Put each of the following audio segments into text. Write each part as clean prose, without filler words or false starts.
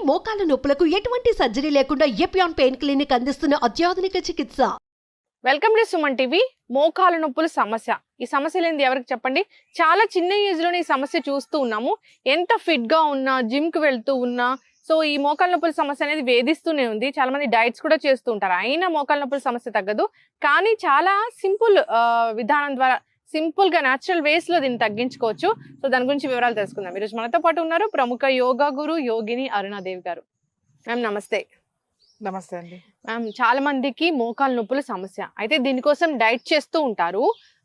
మోకాల నొప్పులకు ఎటువంటి సర్జరీ లేకుండా ఎపియాన్ పెయిన్ క్లినిక్ అందిస్తున్న అత్యాధునిక చికిత్స. Welcome to Suman TV. మోకాల నొప్పుల సమస్య, ఈ సమస్య లేనిది ఎవరికి చెప్పండి. చాలా చిన్న ఏజ్ లోనే ఈ సమస్య చూస్తూ ఉన్నాము. ఎంత ఫిట్ గా ఉన్నా, జిమ్ కి వెళ్తూ ఉన్నా, సో ఈ మోకాల నొప్పుల సమస్య అనేది వేధిస్తూనే ఉంది. చాలా మంది డైట్స్ కూడా చేస్తూ ఉంటారు, అయినా మోకాల నొప్పుల సమస్య తగ్గదు. కానీ చాలా సింపుల్ విధానం ద్వారా, సింపుల్ గా న్యాచురల్ వేస్ లో దీన్ని తగ్గించుకోవచ్చు. సో దాని గురించి వివరాలు తెలుసుకుందాం. ఈరోజు మనతో పాటు ఉన్నారు ప్రముఖ యోగా గురు యోగిని అరుణాదేవి గారు. మ్యామ్ నమస్తే. నమస్తే అండి. మ్యామ్, చాలా మందికి మోకాల నొప్పుల సమస్య, అయితే దీనికోసం డైట్ చేస్తూ ఉంటారు,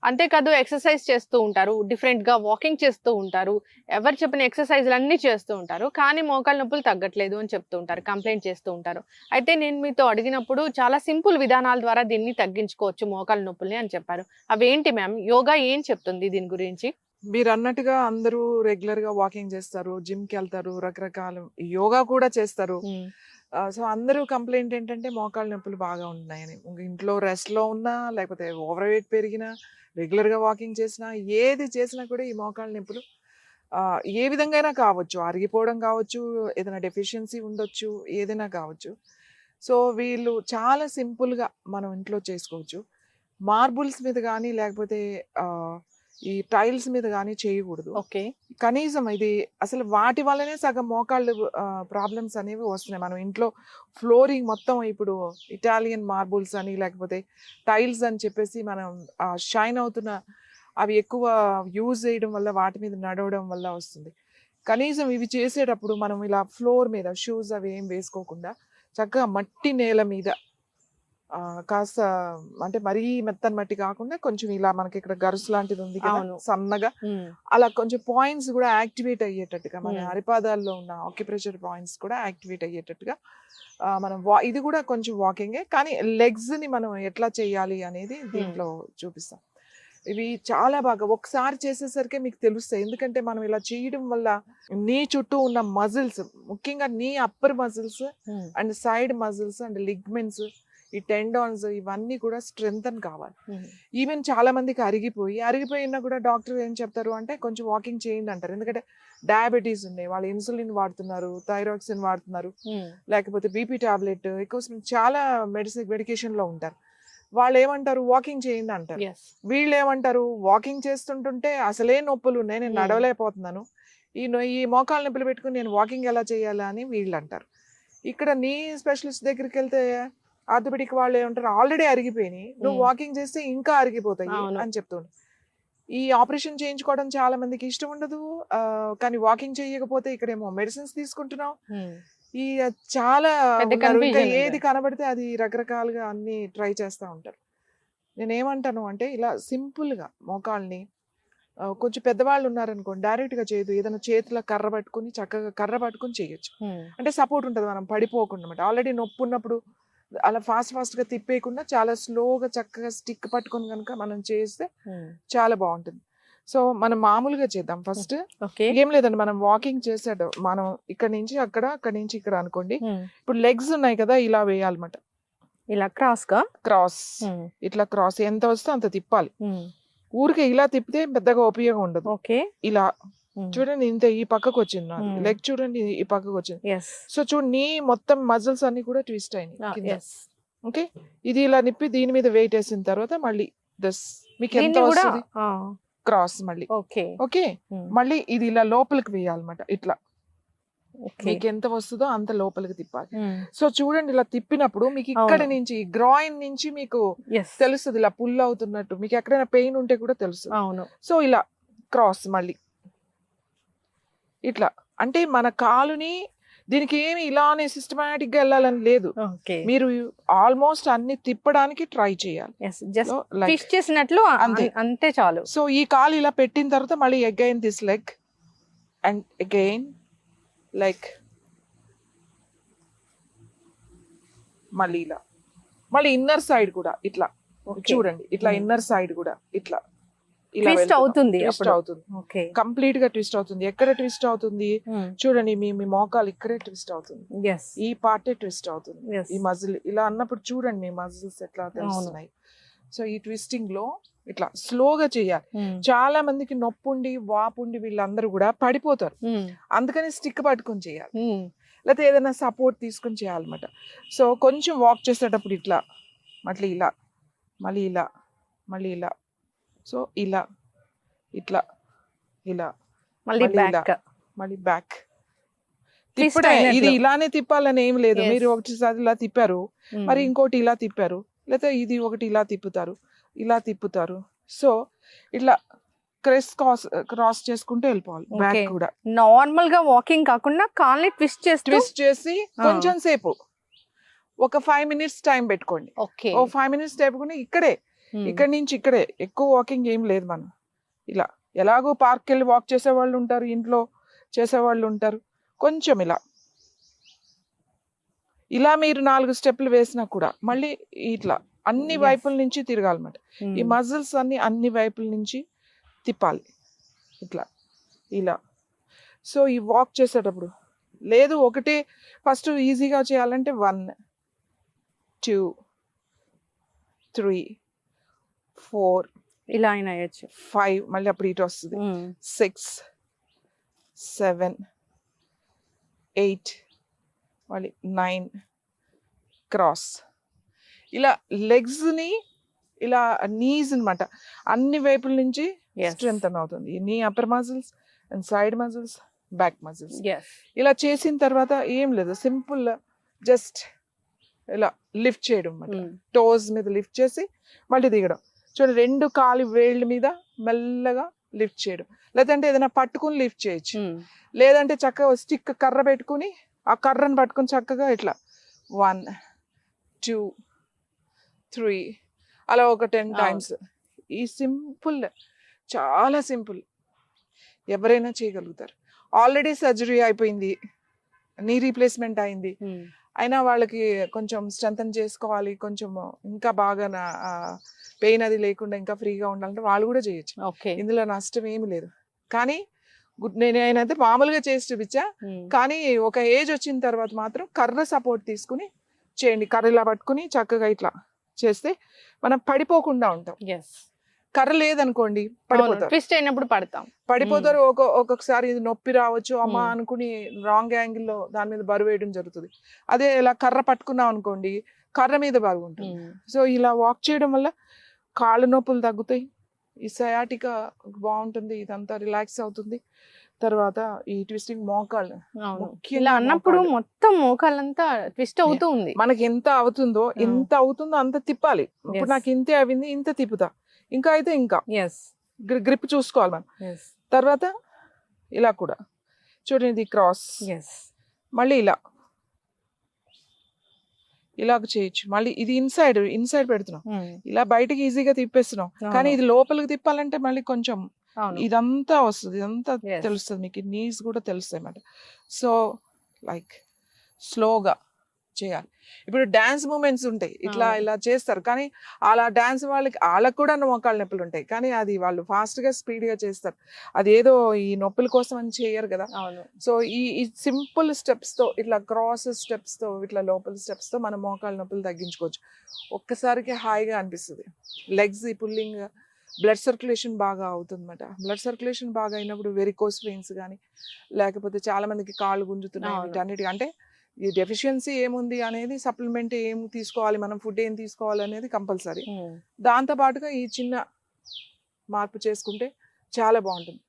అంతేకాదు ఎక్సర్సైజ్ చేస్తూ ఉంటారు, డిఫరెంట్ గా వాకింగ్ చేస్తూ ఉంటారు, ఎవరు చెప్పిన ఎక్సర్సైజ్లు అన్ని చేస్తూ ఉంటారు, కానీ మోకాల నొప్పులు తగ్గట్లేదు అని చెప్తూ ఉంటారు, కంప్లైంట్ చేస్తూ ఉంటారు. అయితే నేను మీతో అడిగినప్పుడు చాలా సింపుల్ విధానాల ద్వారా దీన్ని తగ్గించుకోవచ్చు మోకాల నొప్పుల్ని అని చెప్పారు. అవేంటి మ్యామ్? యోగా ఏం చెప్తుంది దీని గురించి? మీరు అన్నట్టుగా అందరూ రెగ్యులర్ గా వాకింగ్ చేస్తారు, జిమ్ కి వెళ్తారు, రకరకాల యోగా కూడా చేస్తారు. సో అందరూ కంప్లైంట్ ఏంటంటే మోకాళ్ళ నొప్పులు బాగా ఉన్నాయని. ఇంట్లో రెస్ట్ లో ఉన్నా, లేకపోతే ఓవర్ వెయిట్ పెరిగినా, రెగ్యులర్ గా వాకింగ్ చేసినా, ఏది చేసినా కూడా ఈ మోకాళ్ళ నొప్పులు ఏ విధంగా అయినా కావచ్చు, అరిగిపోవడం కావచ్చు, ఏదైనా డెఫిషియన్సీ ఉండొచ్చు, ఏదైనా కావచ్చు. సో వీళ్ళు చాలా సింపుల్ గా మనం ఇంట్లో చేసుకోవచ్చు. మార్బుల్స్ మీద కానీ, లేకపోతే ఈ టైల్స్ మీద కానీ చేయకూడదు. ఓకే. కనీసం ఇది అసలు వాటి వల్లనే సగం మోకాళ్ళు ప్రాబ్లమ్స్ అనేవి వస్తున్నాయి. మనం ఇంట్లో ఫ్లోరింగ్ మొత్తం ఇప్పుడు ఇటాలియన్ మార్బుల్స్ అని, లేకపోతే టైల్స్ అని చెప్పేసి మనం షైన్ అవుతున్న అవి ఎక్కువ యూజ్ చేయడం వల్ల, వాటి మీద నడవడం వల్ల వస్తుంది. కనీసం ఇవి చేసేటప్పుడు మనం ఇలా ఫ్లోర్ మీద షూస్ అవి ఏం వేసుకోకుండా చక్కగా మట్టి నేల మీద కాస్త, అంటే మరీ మెత్తని మట్టి కాకుండా కొంచెం ఇలా మనకి ఇక్కడ గరుసు లాంటిది ఉంది కదా, సన్నగా అలా కొంచెం పాయింట్స్ కూడా యాక్టివేట్ అయ్యేటట్టుగా, మన అరిపాదాల్లో ఉన్న ఆక్యుప్రెషర్ పాయింట్స్ కూడా యాక్టివేట్ అయ్యేటట్టుగా మనం ఇది కూడా కొంచెం వాకింగే, కానీ లెగ్స్ ని మనం ఎట్లా చేయాలి అనేది దీంట్లో చూపిస్తాం. ఇవి చాలా బాగా ఒకసారి చేసేసరికి మీకు తెలుస్తాయి. ఎందుకంటే మనం ఇలా చేయడం వల్ల నీ చుట్టూ ఉన్న మజిల్స్, ముఖ్యంగా నీ upper muscles and side muscles and ligaments, ఈ టెండాన్స్, ఇవన్నీ కూడా స్ట్రెంగ్తన్ కావాలి. ఈవెన్ చాలా మందికి అరిగిపోయినా కూడా డాక్టర్ ఏం చెప్తారు అంటే కొంచెం వాకింగ్ చేయండి అంటారు. ఎందుకంటే డయాబెటీస్ ఉన్నాయి, వాళ్ళు ఇన్సులిన్ వాడుతున్నారు, థైరాక్సిన్ వాడుతున్నారు, లేకపోతే బీపీ టాబ్లెట్ ఎక్కువ చాలా మెడికేషన్ లో ఉంటారు. వాళ్ళు ఏమంటారు వాకింగ్ చేయండి అంటారు. వీళ్ళు ఏమంటారు వాకింగ్ చేస్తుంటుంటే అసలే నొప్పులు ఉన్నాయి, నేను నడవలేకపోతున్నాను, ఈ మోకాళ్ళ నొప్పులు పెట్టుకుని నేను వాకింగ్ ఎలా చేయాలా అని వీళ్ళు అంటారు. ఇక్కడ నీ స్పెషలిస్ట్ దగ్గరికి వెళ్తే ఆర్థోపెడిక్ వాళ్ళు ఏమంటారు, ఆల్రెడీ అరిగిపోయినాయి, నువ్వు వాకింగ్ చేస్తే ఇంకా అరిగిపోతాయి అని చెప్తుండ్రు. ఈ ఆపరేషన్ చేయించుకోవడం చాలా మందికి ఇష్టం ఉండదు, కానీ వాకింగ్ చేయకపోతే ఇక్కడేమో మెడిసిన్స్ తీసుకుంటున్నాం. ఈ చాలా ఇంకా ఏది కనబడితే అది రకరకాలుగా అన్ని ట్రై చేస్తూ ఉంటారు. నేనేమంటాను అంటే ఇలా సింపుల్ గా మోకాళ్ళని, కొంచెం పెద్దవాళ్ళు ఉన్నారనుకోండి డైరెక్ట్ గా చేయదు, ఏదైనా చేతిలో కర్ర పట్టుకుని చక్కగా కర్ర పట్టుకుని చేయొచ్చు. అంటే సపోర్ట్ ఉంటుంది, మనం పడిపోకుండా అనమాట. ఆల్రెడీ నొప్పి ఉన్నప్పుడు అలా ఫాస్ట్ గా తిప్పేయకుండా చాలా స్లోగా చక్కగా స్టిక్ పట్టుకుని కనుక మనం చేస్తే చాలా బాగుంటుంది. సో మనం మామూలుగా చేద్దాం. ఫస్ట్ ఏం లేదండి, మనం వాకింగ్ చేసాడు, మనం ఇక్కడ నుంచి అక్కడ, అక్కడ నుంచి ఇక్కడ అనుకోండి. ఇప్పుడు లెగ్స్ ఉన్నాయి కదా, ఇలా వేయాలన్నమాట. ఇలా క్రాస్ ఇట్లా క్రాస్ ఎంత వస్తే అంత తిప్పాలి. ఊరికే ఇలా తిప్పితే పెద్దగా ఉపయోగం ఉండదు. ఇలా చూడండి, ఇంత ఈ పక్కకు వచ్చింది లెగ్, చూడండి ఈ పక్కకు వచ్చింది. సో చూడండి, నీ మొత్తం మజిల్స్ అన్ని కూడా ట్విస్ట్ అయినాయి. ఓకే, ఇది ఇలా నిప్పి దీని మీద వెయిట్ వేసిన తర్వాత మళ్ళీ మీకు ఎంత వస్తుంది క్రాస్ మళ్ళీ. ఓకే, మళ్ళీ ఇది ఇలా లోపలికి వేయాలన్నమాట. ఇట్లా మీకు ఎంత వస్తుందో అంత లోపలికి తిప్పాలి. సో చూడండి, ఇలా తిప్పినప్పుడు మీకు ఇక్కడ నుంచి గ్రాయిన్ నుంచి మీకు తెలుస్తుంది ఇలా పుల్ అవుతున్నట్టు. మీకు ఎక్కడైనా పెయిన్ ఉంటే కూడా తెలుస్తుంది. సో ఇలా క్రాస్ మళ్ళీ ఇట్లా, అంటే మన కాలుని దీనికి ఏమి ఇలానే సిస్టమాటిక్ గా వెళ్ళాలని లేదు, మీరు ఆల్మోస్ట్ అన్ని తిప్పడానికి ట్రై చేయాలి. అంతే చాలు. సో ఈ కాలు ఇలా పెట్టిన తర్వాత మళ్ళీ again this leg and again like, మళ్ళీ ఇలా, మళ్ళీ ఇన్నర్ సైడ్ కూడా ఇట్లా చూడండి, ఇట్లా ఇన్నర్ సైడ్ కూడా ఇట్లా ట్విస్ట్ అవుతుంది, కంప్లీట్ గా ట్విస్ట్ అవుతుంది. ఎక్కడ ట్విస్ట్ అవుతుంది చూడండి, మీ మోకాలు ఇక్కడే ట్విస్ట్ అవుతుంది, ఈ పార్టే ట్విస్ట్ అవుతుంది, ఈ మజిల్ ఇలా అన్నప్పుడు చూడండి మీ మజిల్స్ ఎట్లా తెలుస్తున్నాయి. సో ఈ ట్విస్టింగ్ లో ఇట్లా స్లోగా చేయాలి. చాలా మందికి నొప్పుండి వాపుండి వీళ్ళందరూ కూడా పడిపోతారు, అందుకని స్టిక్ పట్టుకుని చేయాలి. లేకపోతే ఏదైనా సపోర్ట్ తీసుకొని చేయాలన్నమాట. సో కొంచెం వాక్ చేసేటప్పుడు ఇట్లా, మళ్ళీ ఇలా, మళ్ళీ ఇలా, మళ్ళీ ఇలా, సో ఇలా, ఇట్లా, ఇలా, మళ్ళీ మళ్ళీ ఇలా, బ్యాక్ మళ్ళీ బ్యాక్ Twist తిప్పడే. ఇది అయినట్లు. ఇలానే తిప్పాలని ఏం లేదు. Yes. మీరు ఒకటిసారి ఇలా తిప్పారు, మరి ఇంకోటి ఇలా తిప్పారు, లేకపోతే ఇది ఒకటి ఇలా తిప్పుతారు, ఇలా తిప్పుతారు. సో ఇట్లా క్రాస్ చేసుకుంటూ వెళ్ళిపోవాలి. Back Okay. కూడా నార్మల్ గా వాకింగ్ కాకుండా కాల్ని ట్విస్ట్ చేస్తూ ట్విస్ట్ చేసి కొంచెం సేపు ఒక 5 minutes టైం పెట్టుకోండి. ఓకే ఓ 5 minutes పెట్టుకుని ఇక్కడే, ఇక్కడి నుంచి ఇక్కడే, ఎక్కువ వాకింగ్ ఏం లేదు. మనం ఇలా ఎలాగో పార్క్ వెళ్ళి వాక్ చేసేవాళ్ళు ఉంటారు, ఇంట్లో చేసేవాళ్ళు ఉంటారు. కొంచెం ఇలా ఇలా మీరు 4 స్టెప్లు వేసినా కూడా మళ్ళీ ఇట్లా అన్ని Yes. వైపుల నుంచి తిరగాలన్నమాట. ఈ మజిల్స్ అన్ని వైపుల నుంచి తిప్పాలి ఇట్లా, ఇలా. సో ఈ వాక్ చేసేటప్పుడు లేదు ఒకటే ఫస్ట్ ఈజీగా చేయాలంటే 1 2 3 4 ఇలా అయినా అయ్యొచ్చు 5 మళ్ళీ అప్పుడు ఇటు వస్తుంది 6 7 8 మళ్ళీ 9 క్రాస్. ఇలా లెగ్స్ని ఇలా నీస్ అన్నమాట అన్ని వైపుల నుంచి Yes. స్ట్రెంగ్తన్ అవుతుంది. నీ upper muscles and side muscles, back muscles. Yes. ఇలా చేసిన తర్వాత ఏం లేదు, సింపుల్ జస్ట్ ఇలా లిఫ్ట్ చేయడం అన్నమాట. టోస్ మీద లిఫ్ట్ చేసి మళ్ళీ దిగడం. చూడండి 2 కాలి వేళ్ళ మీద మెల్లగా లిఫ్ట్ చేయడం. లేదంటే ఏదైనా పట్టుకుని లిఫ్ట్ చేయొచ్చు, లేదంటే చక్కగా స్టిక్ కర్ర పెట్టుకుని ఆ కర్రను పట్టుకుని చక్కగా ఇట్లా 1 2 3 అలా ఒక 10 times. ఈ సింపుల్, చాలా సింపుల్, ఎవరైనా చేయగలుగుతారు. ఆల్రెడీ సర్జరీ అయిపోయింది, నీ రీప్లేస్మెంట్ అయింది, అయినా వాళ్ళకి కొంచెం స్ట్రెంథన్ చేసుకోవాలి, కొంచెం ఇంకా బాగా పెయిన్ అది లేకుండా ఇంకా ఫ్రీగా ఉండాలంటే వాళ్ళు కూడా చేయొచ్చు. ఓకే ఇందులో నష్టం ఏమి లేదు. కానీ నేనైతే మామూలుగా చేసి చూపించా, కానీ ఒక ఏజ్ వచ్చిన తర్వాత మాత్రం కర్ర సపోర్ట్ తీసుకుని చేయండి. కర్ర ఇలా పట్టుకుని చక్కగా ఇట్లా చేస్తే మనం పడిపోకుండా ఉంటాం. కర్ర లేదనుకోండి పడిపోతారు, ట్విస్ట్ అయినప్పుడు పడిపోతారు. ఒక్కొక్కసారి ఇది నొప్పి రావచ్చు అమ్మా అనుకుని రాంగ్ యాంగిల్లో దాని మీద బరువు వేయడం జరుగుతుంది. అదే ఇలా కర్ర పట్టుకున్నాం అనుకోండి, కర్ర మీద బరువు ఉంటుంది. సో ఇలా వాక్ చేయడం వల్ల కాళ్ళు నొప్పులు తగ్గుతాయి, ఈ సయాటిక బాగుంటుంది, ఇదంతా రిలాక్స్ అవుతుంది. తర్వాత ఈ ట్విస్టింగ్ మోకాళ్ళు ఇలా అన్నప్పుడు మొత్తం మోకాళ్ళంతా ట్విస్ట్ అవుతూ ఉంది. మనకి ఎంత అవుతుందో అంత తిప్పాలి. ఇప్పుడు నాకు ఇంతే అయింది, ఇంత తిప్పుతా, ఇంకా అయితే ఇంకా గ్రిప్ చూసుకోవాలి మనం. తర్వాత ఇలా కూడా చూడండి, ఇది క్రాస్, మళ్ళీ ఇలా చేయొచ్చు. మళ్ళీ ఇది ఇన్సైడ్ పెడుతున్నాం, ఇలా బయటకి ఈజీగా తిప్పేస్తున్నాం. కానీ ఇది లోపలికి తిప్పాలంటే మళ్ళీ కొంచెం ఇదంతా వస్తుంది, ఇదంతా తెలుస్తుంది మీకు, నీస్ కూడా తెలుస్తాయి అన్నమాట. సో లైక్ స్లోగా చేయాలి. ఇప్పుడు డాన్స్ మూమెంట్స్ ఉంటాయి, ఇట్లా ఇలా చేస్తారు, కానీ అలా డాన్స్ వాళ్ళకి కూడా మోకాళ్ళ నొప్పులు ఉంటాయి, కానీ అది వాళ్ళు ఫాస్ట్ గా స్పీడ్ గా చేస్తారు. అది ఏదో ఈ నొప్పుల కోసం అని చేయరు కదా. సో ఈ సింపుల్ స్టెప్స్ తో, ఇట్లా క్రాస్ స్టెప్స్ తో, ఇట్లా లోపల స్టెప్స్ తో మనం మోకాళ్ళ నొప్పులు తగ్గించుకోవచ్చు. ఒక్కసారికి హాయిగా అనిపిస్తుంది. లెగ్స్ ఈ పుల్లింగ్, బ్లడ్ సర్క్యులేషన్ బాగా అవుతుంది అన్నమాట. బ్లడ్ సర్క్యులేషన్ బాగా అయినప్పుడు వెరికోస్ వెయిన్స్ కానీ, లేకపోతే చాలా మందికి కాళ్ళు గుంజుతున్నాయి, వీటన్నిటి అంటే ఈ డెఫిషియన్సీ ఏముంది అనేది, సప్లిమెంట్ ఏం తీసుకోవాలి, మనం ఫుడ్ ఏం తీసుకోవాలి అనేది కంపల్సరీ. దాంతో పాటుగా ఈ చిన్న మార్పు చేసుకుంటే చాలా బాగుంటుంది.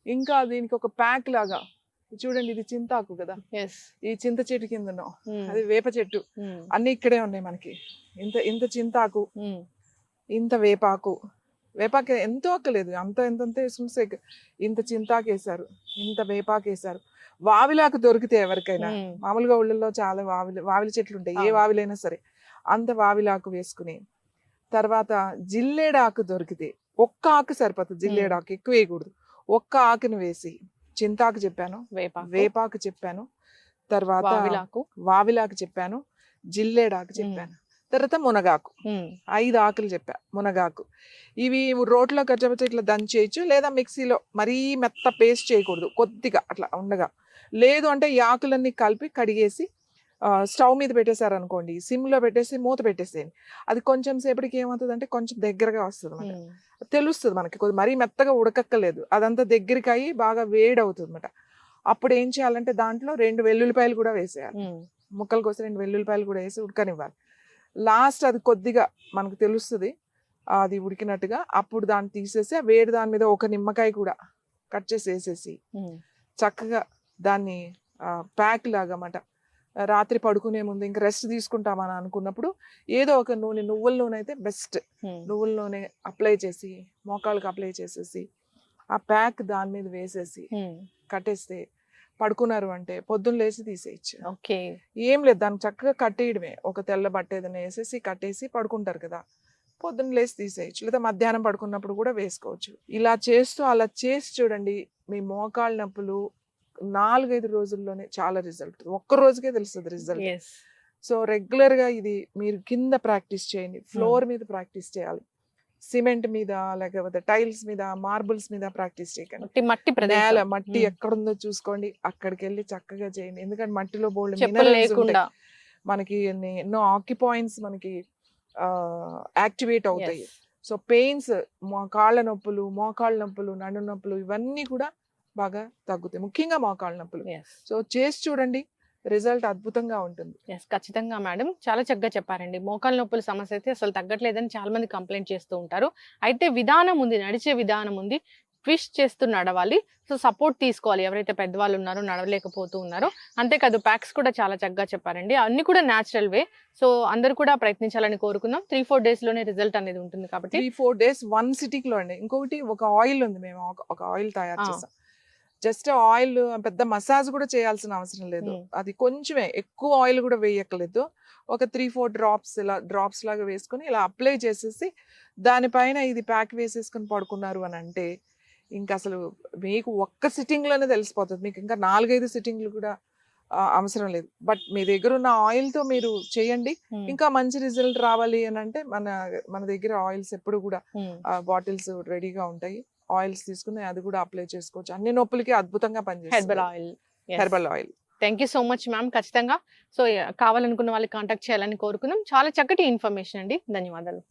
ఇంకా దీనికి ఒక ప్యాక్ లాగా చూడండి, ఇది చింతాకు కదా, ఈ చింత చెట్టు కింద ఉన్నాం, అది వేప చెట్టు, అన్ని ఇక్కడే ఉన్నాయి మనకి. ఇంత చింతాకు, ఇంత వేపాకు ఎంతో అక్కలేదు, ఎంత వేసుకుంటే ఇంత చింతాకు వేసారు, ఇంత వేపాకు వేసారు. వావిలాకు దొరికితే ఎవరికైనా, మామూలుగా ఊళ్ళల్లో చాలా వావిలి చెట్లు ఉంటాయి, ఏ వావిలైనా సరే, అంత వావిలాకు వేసుకుని, తర్వాత జిల్లేడాకు దొరికితే ఒక్క ఆకు సరిపోతుంది, జిల్లేడాకు ఎక్కువ వేయకూడదు, ఒక్క ఆకుని వేసి, చింతాకు చెప్పాను, వేపాకు చెప్పాను, తర్వాత వావిలాకు చెప్పాను, జిల్లేడాకు చెప్పాను, తర్వాత మునగాకు, 5 ఆకులు చెప్పా. మునగాకు ఇవి రోట్లో కచ్చపచ్చ ఇట్లా దంచేయచ్చు, లేదా మిక్సీలో మరీ మెత్త పేస్ట్ చేయకూడదు, కొద్దిగా అట్లా ఉండగా. లేదు అంటే ఈ ఆకులన్నీ కలిపి కడిగేసి స్టవ్ మీద పెట్టేశారనుకోండి, సిమ్లో పెట్టేసి మూత పెట్టేసేయండి. అది కొంచెం సేపటికి ఏమవుతుంది అంటే కొంచెం దగ్గరగా వస్తుంది అన్నమాట, తెలుస్తుంది మనకి, మరీ మెత్తగా ఉడకక్కలేదు, అదంతా దగ్గరికి అయ్యి బాగా వేడి అవుతుంది అన్నమాట. అప్పుడు ఏం చేయాలంటే దాంట్లో 2 వెల్లుల్లిపాయలు కూడా వేసేయాలి, ముక్కలు కోసి 2 వెల్లుల్లిపాయలు కూడా వేసి ఉడకనివ్వాలి. లాస్ట్ అది కొద్దిగా మనకు తెలుస్తుంది అది ఉడికినట్టుగా, అప్పుడు దాన్ని తీసేసి ఆ వేడి దాని మీద ఒక నిమ్మకాయ కూడా కట్ చేసి వేసేసి చక్కగా దాన్ని ప్యాక్ లాగా అన్నమాట. రాత్రి పడుకునే ముందు ఇంకా రెస్ట్ తీసుకుంటామని అనుకున్నప్పుడు ఏదో ఒక నూనె, నువ్వుల నూనె అయితే బెస్ట్, నువ్వుల నూనె అప్లై చేసి మోకాళ్ళకి అప్లై చేసేసి ఆ ప్యాక్ దాని మీద వేసేసి కట్టేస్తే పడుకున్నారు అంటే పొద్దున్న లేచి తీసేయచ్చు. ఓకే, ఏం లేదు, దాన్ని చక్కగా కట్టేయడమే. ఒక తెల్ల బట్ట ఏదైనా వేసేసి కట్టేసి పడుకుంటారు కదా, పొద్దున్న లేచి తీసేయచ్చు, లేదా మధ్యాహ్నం పడుకున్నప్పుడు కూడా వేసుకోవచ్చు. ఇలా చేస్తూ అలా చేసి చూడండి, మీ మోకాళ్ళ నొప్పులు 4-5 రోజుల్లోనే చాలా రిజల్ట్, ఒక్క రోజుకే తెలుస్తుంది రిజల్ట్. సో రెగ్యులర్ గా ఇది మీరు కింద ప్రాక్టీస్ చేయండి, ఫ్లోర్ మీద ప్రాక్టీస్ చేయాలి, సిమెంట్ మీద లేకపోతే టైల్స్ మీద మార్బుల్స్ మీద ప్రాక్టీస్ చేయకండి. నేల మట్టి ఎక్కడుందో చూసుకోండి, అక్కడికి వెళ్ళి చక్కగా చేయండి. ఎందుకంటే మట్టిలో బోల్డ్ మినరల్స్ ఉంటాయి, మనకి ఎన్నో ఆక్యుపాయింట్స్ మనకి యాక్టివేట్ అవుతాయి. సో పెయిన్స్, కాళ్ళ నొప్పులు, మోకాళ్ళ నొప్పులు, నడు నొప్పులు ఇవన్నీ కూడా బాగా తగ్గుతాయి, ముఖ్యంగా మోకాళ్ళ నొప్పులు. సో చేసి చూడండి, రిజల్ట్ అద్భుతంగా ఉంటుంది. ఖచ్చితంగా మేడం, చాలా చక్కగా చెప్పారండి. మోకాళ్ళ నొప్పుల సమస్య అయితే అసలు తగ్గట్లేదని చాలా మంది కంప్లైంట్ చేస్తూ ఉంటారు. అయితే విధానం ఉంది, నడిచే విధానం ఉంది, ట్విస్ట్ చేస్తూ నడవాలి. సో సపోర్ట్ తీసుకోవాలి ఎవరైతే పెద్దవాళ్ళు ఉన్నారో, నడవలేకపోతూ ఉన్నారో. అంతేకాదు ప్యాక్స్ కూడా చాలా చక్కగా చెప్పారండి, అన్ని కూడా న్యాచురల్ వే. సో అందరు కూడా ప్రయత్నించాలని కోరుకుందాం. 3-4 days లోనే రిజల్ట్ అనేది ఉంటుంది కాబట్టి 3-4 days 1 sitting లో అండి. ఇంకొకటి ఒక ఆయిల్ ఉంది, మేము ఒక ఆయిల్ తయారు చేస్తాం. జస్ట్ ఆయిల్ పెద్ద మసాజ్ కూడా చేయాల్సిన అవసరం లేదు, అది కొంచెమే, ఎక్కువ ఆయిల్ కూడా వేయక్కలేదు. ఒక 3-4 డ్రాప్స్ ఇలా డ్రాప్స్ లాగా వేసుకొని ఇలా అప్లై చేసేసి దానిపైన ఇది ప్యాక్ వేసేసుకొని పడుకున్నారు అని అంటే ఇంకా అసలు మీకు ఒక్క సిట్టింగ్ లోనే తెలిసిపోతుంది, మీకు ఇంకా 4-5 సిట్టింగ్లు కూడా అవసరం లేదు. బట్ మీ దగ్గర ఉన్న ఆయిల్ తో మీరు చేయండి, ఇంకా మంచి రిజల్ట్ రావాలి అని అంటే మన దగ్గర ఆయిల్స్ ఎప్పుడు కూడా బాటిల్స్ రెడీగా ఉంటాయి, ఆయిల్స్ తీసుకుని అది కూడా అప్లై చేసుకోవచ్చు. అన్ని నొప్పులకి అద్భుతంగా పనిచేస్తుంది herbal oil. Thank you so much ma'am. ఖచ్చితంగా సో కావాలనుకున్న వాళ్ళకి కాంటాక్ట్ చేయాలని కోరుకుందాం. చాలా చక్కటి ఇన్ఫర్మేషన్ అండి, ధన్యవాదాలు.